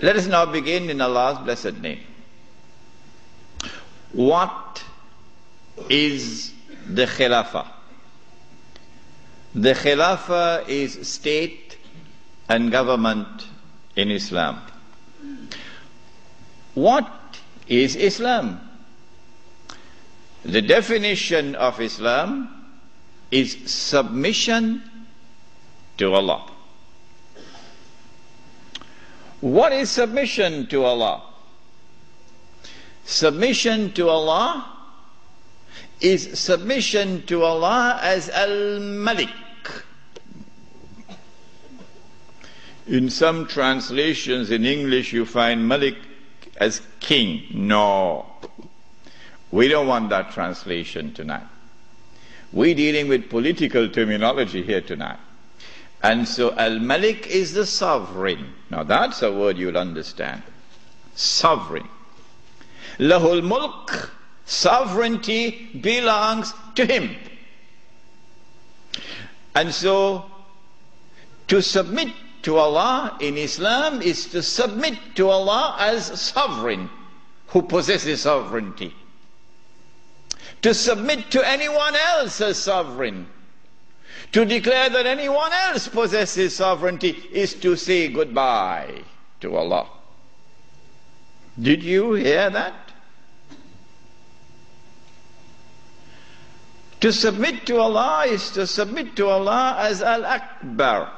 Let us now begin in Allah's blessed name. What is the Khilafah? The Khilafah is state and government in Islam. What is Islam? The definition of Islam is submission to Allah. What is submission to Allah? Submission to Allah is submission to Allah as Al-Malik. In some translations in English you find Malik as king. No. We don't want that translation tonight. We're dealing with political terminology here tonight. And so Al-Malik is the sovereign. Now that's a word you'll understand. Sovereign. Lahul Mulk, sovereignty belongs to him. And so to submit to Allah in Islam is to submit to Allah as sovereign who possesses sovereignty. To submit to anyone else as sovereign, to declare that anyone else possesses sovereignty, is to say goodbye to Allah. Did you hear that? To submit to Allah is to submit to Allah as Al-Akbar.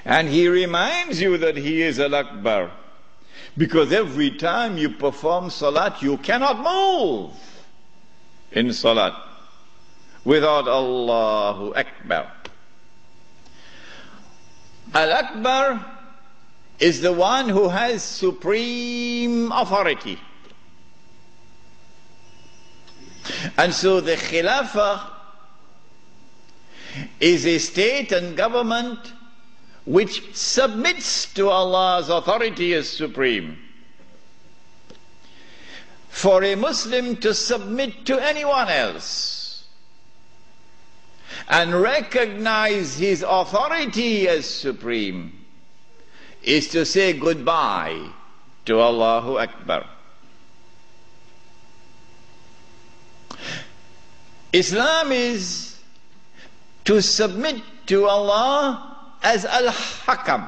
And He reminds you that He is Al-Akbar, because every time you perform salat, you cannot move in salat without Allahu Akbar. Al-Akbar is the one who has supreme authority. And so the Khilafah is a state and government which submits to Allah's authority as supreme. For a Muslim to submit to anyone else and recognize his authority as supreme is to say goodbye to Allahu Akbar. Islam is to submit to Allah as Al-Hakam.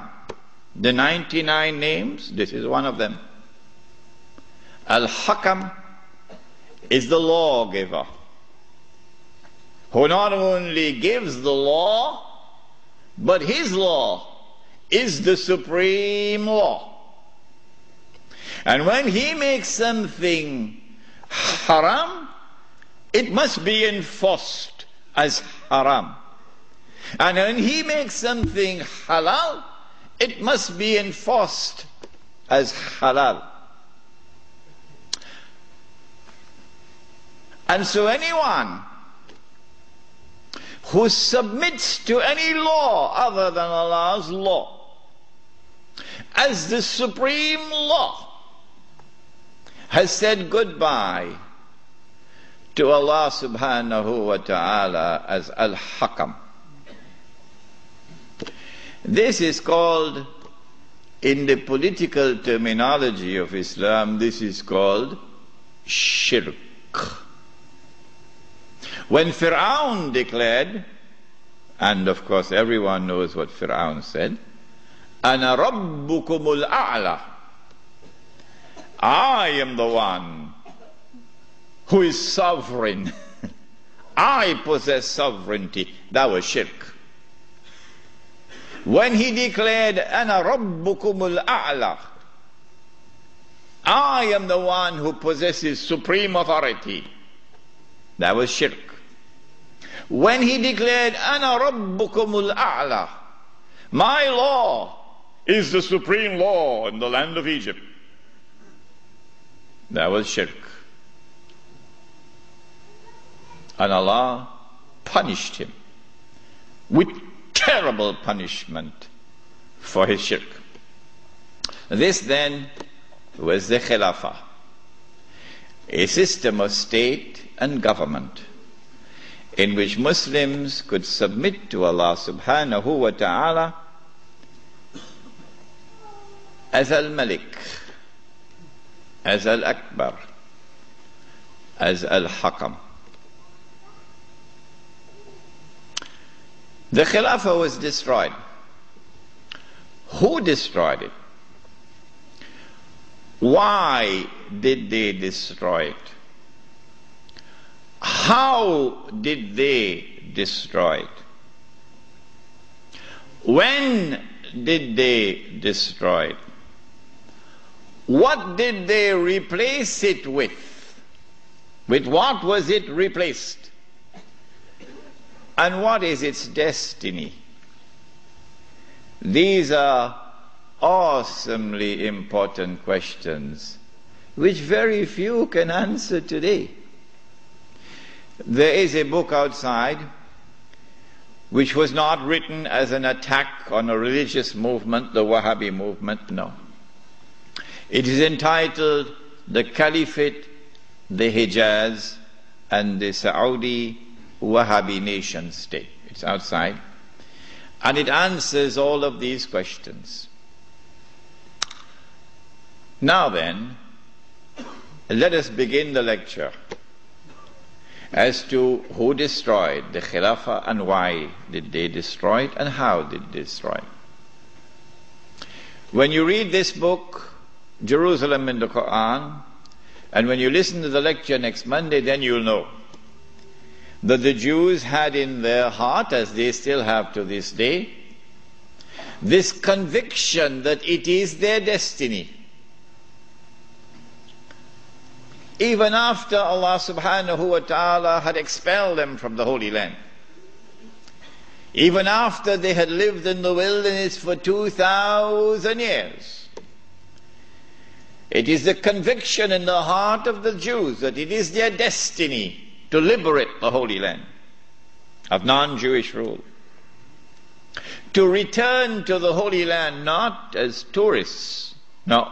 The 99 names, this is one of them. Al-Hakam is the lawgiver, who not only gives the law, but his law is the supreme law. And when he makes something haram, it must be enforced as haram. And when he makes something halal, it must be enforced as halal. And so anyone who submits to any law other than Allah's law as the supreme law has said goodbye to Allah subhanahu wa ta'ala as Al-Hakam. This is called, in the political terminology of Islam, this is called shirk. When Fir'aun declared, and of course everyone knows what Fir'aun said, Ana Rabbukumul A'la, I am the one who is sovereign. I possess sovereignty. That was shirk. When he declared, Ana Rabbukumul A'la, I am the one who possesses supreme authority, that was shirk. When he declared, Ana Rabbukumul A'la, my law is the supreme law in the land of Egypt, that was shirk. And Allah punished him with terrible punishment for his shirk. This then was the Khilafah, a system of state and government in which Muslims could submit to Allah subhanahu wa ta'ala as Al-Malik, as Al-Akbar, as Al-Hakam. The Khilafah was destroyed. Who destroyed it? Why did they destroy it? How did they destroy it? When did they destroy it? What did they replace it with? With what was it replaced? And what is its destiny? These are awesomely important questions which very few can answer today. There is a book outside which was not written as an attack on a religious movement, the Wahhabi movement, no. It is entitled The Caliphate, the Hijaz, and the Saudi Wahhabi Nation State. It's outside. And it answers all of these questions. Now then, let us begin the lecture as to who destroyed the Khilafah and why did they destroy it and how did they destroy it. When you read this book, Jerusalem in the Quran, and when you listen to the lecture next Monday, then you'll know that the Jews had in their heart, as they still have to this day, this conviction that it is their destiny. Even after Allah subhanahu wa ta'ala had expelled them from the Holy Land, even after they had lived in the wilderness for 2,000 years, it is the conviction in the heart of the Jews that it is their destiny to liberate the Holy Land of non-Jewish rule, to return to the Holy Land not as tourists, no,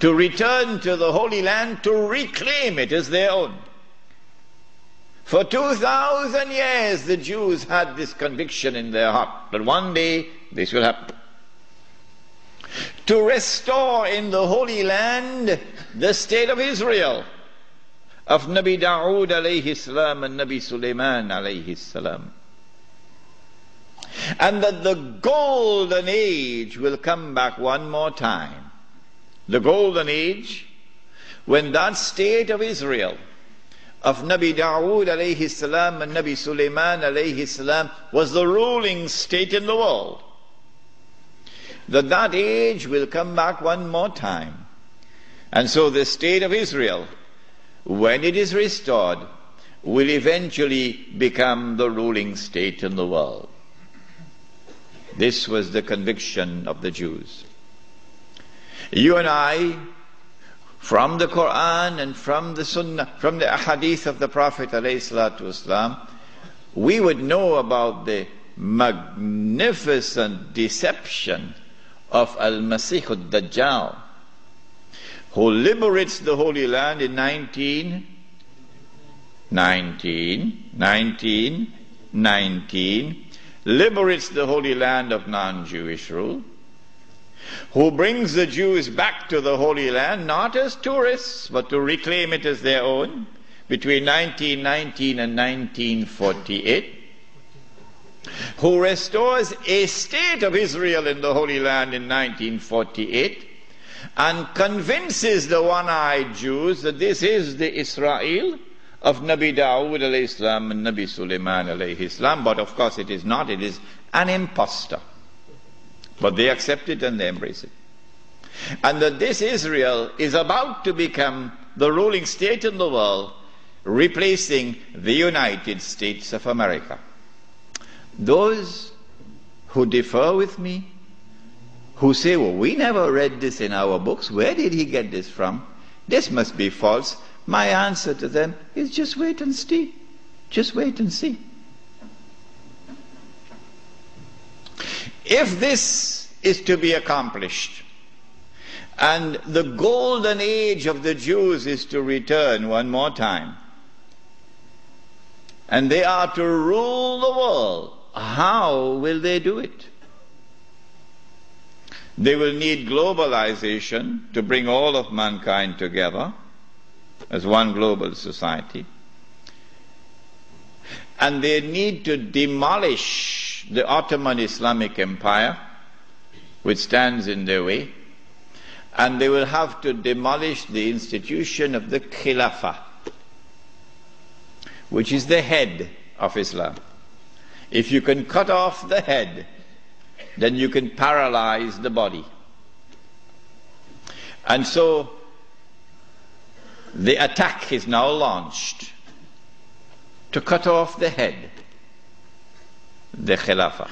to return to the Holy Land to reclaim it as their own. For 2,000 years the Jews had this conviction in their heart that one day this will happen. To restore in the Holy Land the state of Israel, of Nabi Dawood alayhi salam and Nabi Sulaiman alayhi salam. And that the golden age will come back one more time. The golden age when that state of Israel, of Nabi Dawood alayhi salam and Nabi Sulaiman alayhi salam, was the ruling state in the world. That age will come back one more time. And so the state of Israel, when it is restored, will eventually become the ruling state in the world. This was the conviction of the Jews. You and I, from the Quran and from the Sunnah, from the Ahadith of the Prophet ﷺ, we would know about the magnificent deception of Al-Masih al-Dajjal, who liberates the Holy Land in 1919, liberates the Holy Land of non-Jewish rule, who brings the Jews back to the Holy Land not as tourists but to reclaim it as their own between 1919 and 1948, who restores a state of Israel in the Holy Land in 1948 and convinces the one-eyed Jews that this is the Israel of Nabi Dawood alayhi salam and Nabi Sulaiman alayhi salam. But of course it is not, it is an impostor. But they accept it and they embrace it. And that this Israel is about to become the ruling state in the world, replacing the United States of America. Those who differ with me, who say, well, we never read this in our books, where did he get this from? This must be false. My answer to them is just wait and see. Just wait and see. If this is to be accomplished, and the golden age of the Jews is to return one more time, and they are to rule the world, how will they do it? They will need globalization to bring all of mankind together as one global society. And they need to demolish the Ottoman Islamic Empire, which stands in their way. And they will have to demolish the institution of the Khilafah, which is the head of Islam. If you can cut off the head, then you can paralyze the body. And so the attack is now launched to cut off the head, the Khilafah.